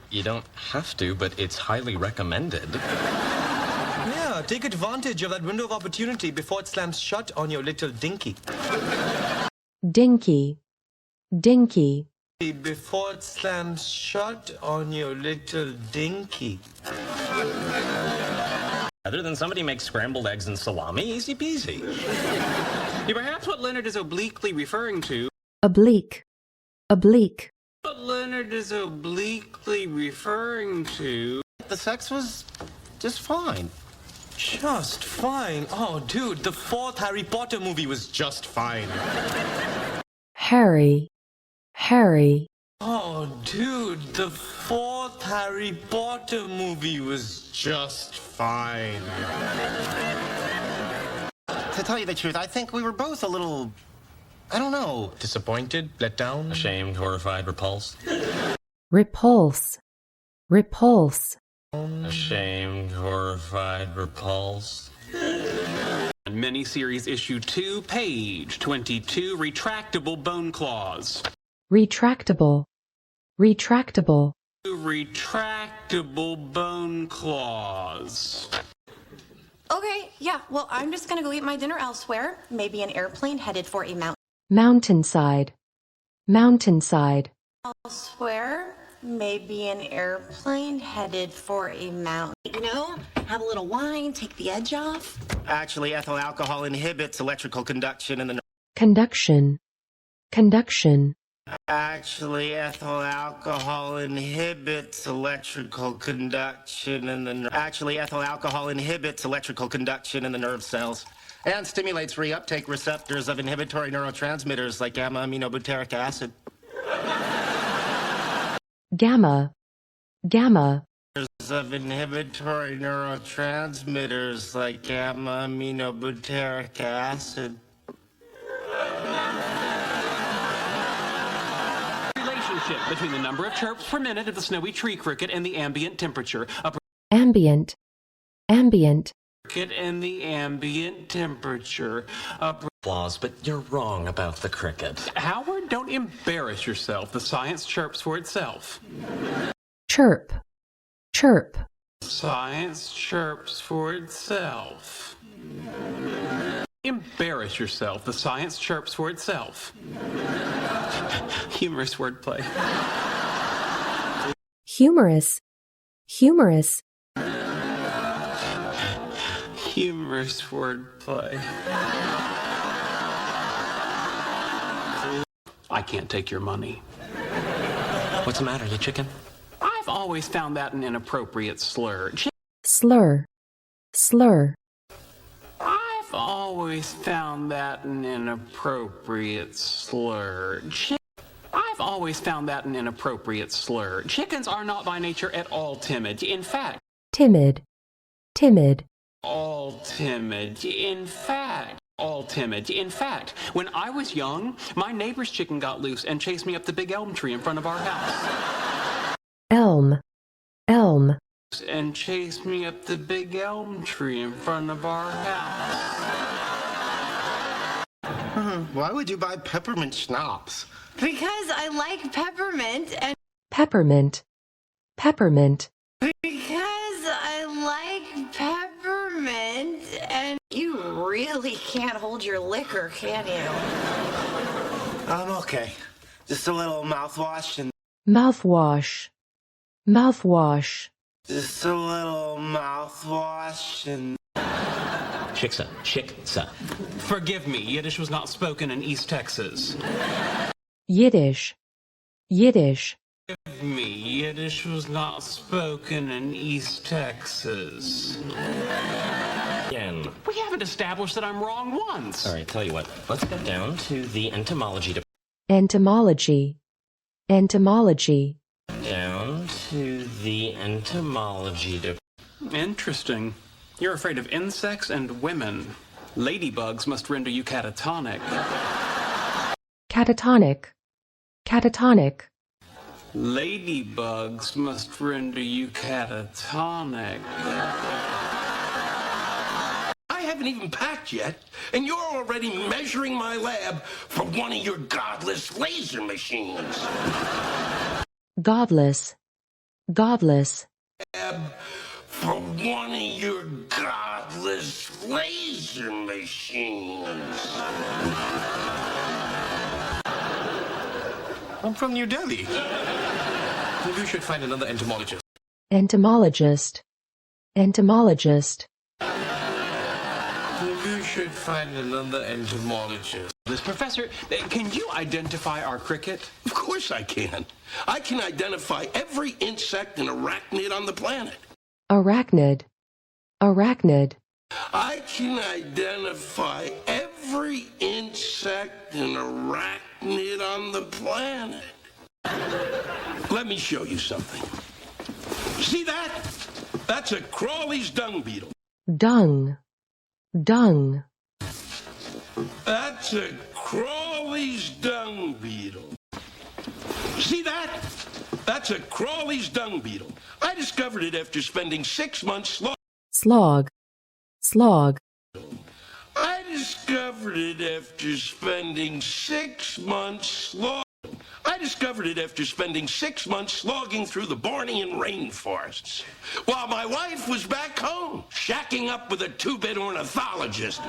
You don't have to, but it's highly recommended. Yeah, take advantage of that window of opportunity before it slams shut on your little dinky. Dinky. Dinky. Before it slams shut on your little dinky. Other than somebody makes scrambled eggs and salami, easy peasy. Perhaps what Leonard is obliquely referring to. Oblique. Oblique. What Leonard is obliquely referring to. The sex was just fine. Just fine. Oh, dude, the fourth Harry Potter movie was just fine. Harry. Harry. Oh, dude, the fourth Harry Potter movie was just fine. To tell you the truth, I think we were both a little, I don't know. Disappointed? Let down? Ashamed, horrified, repulsed. Repulse. Repulse. Ashamed, horrified, repulsed. Miniseries issue 2, page 22, retractable bone claws. Retractable. Retractable. Retractable bone claws. Okay, yeah, well, I'm just gonna go eat my dinner elsewhere. Maybe an airplane headed for a mountain. Mountainside. Mountainside. Elsewhere, maybe an airplane headed for a mountain. You know, have a little wine, take the edge off. Actually, ethyl alcohol inhibits electrical conduction in the... Conduction. Conduction. Actually, ethyl alcohol inhibits electrical conduction in the... Actually, ethyl alcohol inhibits electrical conduction in the nerve cells and stimulates reuptake receptors of inhibitory neurotransmitters like gamma-aminobutyric acid. Gamma. Gamma. Of inhibitory neurotransmitters like gamma-aminobutyric acid. Relationship between the number of chirps per minute of the snowy tree cricket and the ambient temperature. Ambient. Ambient. Cricket and the ambient temperature. Flaws, but you're wrong about the cricket. Howard, don't embarrass yourself. The science chirps for itself. Chirp. Chirp. Science chirps for itself. Embarrass yourself. The science chirps for itself. Humorous wordplay. Humorous. Humorous. Humorous wordplay. I can't take your money. What's the matter, you chicken? I've always found that an inappropriate slur. Slur. Slur. I've always found that an inappropriate slur. I've always found that an inappropriate slur. Chickens are not by nature at all timid. In fact, Timid. Timid. all timid. In fact, all timid. In fact, when I was young, my neighbor's chicken got loose and chased me up the big elm tree in front of our house. Elm. Elm. And chased me up the big elm tree in front of our house. Why would you buy peppermint schnapps? Because I like peppermint and Peppermint. Peppermint. because I like peppermint and you really can't hold your liquor, can you? I'm okay. Just a little mouthwash and... Mouthwash. Mouthwash. Just a little mouthwash and... Chicksa. Chicksa. Forgive me, Yiddish was not spoken in East Texas. Yiddish. Yiddish. Forgive me, Yiddish was not spoken in East Texas. Again. We haven't established that I'm wrong once. All right, tell you what. Let's get down to the entomology Entomology. Entomology. Down to the entomology Interesting. You're afraid of insects and women. Ladybugs must render you catatonic. Catatonic. Catatonic. Ladybugs must render you catatonic. I haven't even packed yet, and you're already measuring my lab for one of your godless laser machines. Godless. godless, For one of your godless laser machines. I'm from New Delhi. Maybe we should find another entomologist. entomologist, entomologist, Maybe we should find another entomologist. This professor, can you identify our cricket? Of course I can. I can identify every insect and arachnid on the planet. arachnid, arachnid, I can identify every insect and arachnid on the planet. Let me show you something. See that? That's a Crawley's dung beetle. dung, dung, That's a Crawley's dung beetle. See that? That's a Crawley's dung beetle. I discovered it after spending 6 months slog, slog, I discovered it after spending 6 months I discovered it after spending 6 months slogging through the Bornean rainforests, while my wife was back home, shacking up with a two-bit ornithologist.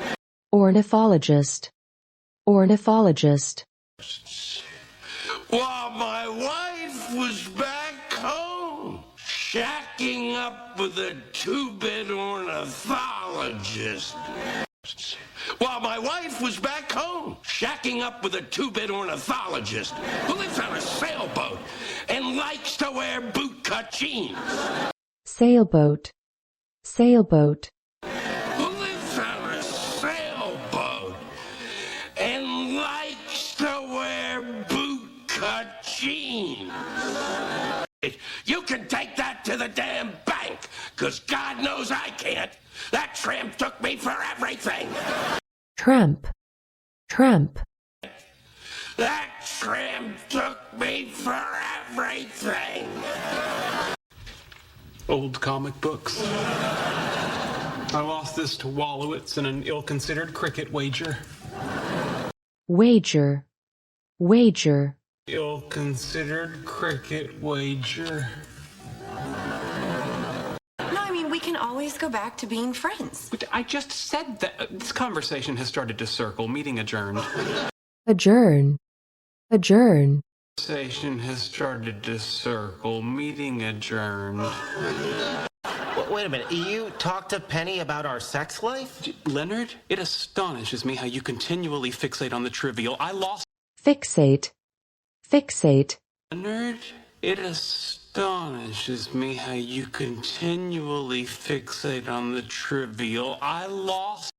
ornithologist, ornithologist, While my wife was back home, shacking up with a two-bit ornithologist. While my wife was back home, shacking up with a two-bit ornithologist who lives on a sailboat and likes to wear bootcut jeans. sailboat, sailboat, Who lives on a sailboat and likes to wear bootcut jeans. You can take that to the damn bank, 'cause God knows I can't. That tramp took me for everything. tramp, tramp, That tramp took me for everything. Old comic books. I lost this to Wallowitz in an ill-considered cricket wager. wager, wager, Ill-considered cricket wager. No, I mean, we can always go back to being friends. But I just said that this conversation has started to circle. Meeting adjourned. adjourn, adjourn, Conversation has started to circle. Meeting adjourned. Wait a minute. You talked to Penny about our sex life? Leonard, it astonishes me how you continually fixate on the trivial. I lost. fixate, fixate, Leonard, it astonishes me how you continually fixate on the trivial. I lost.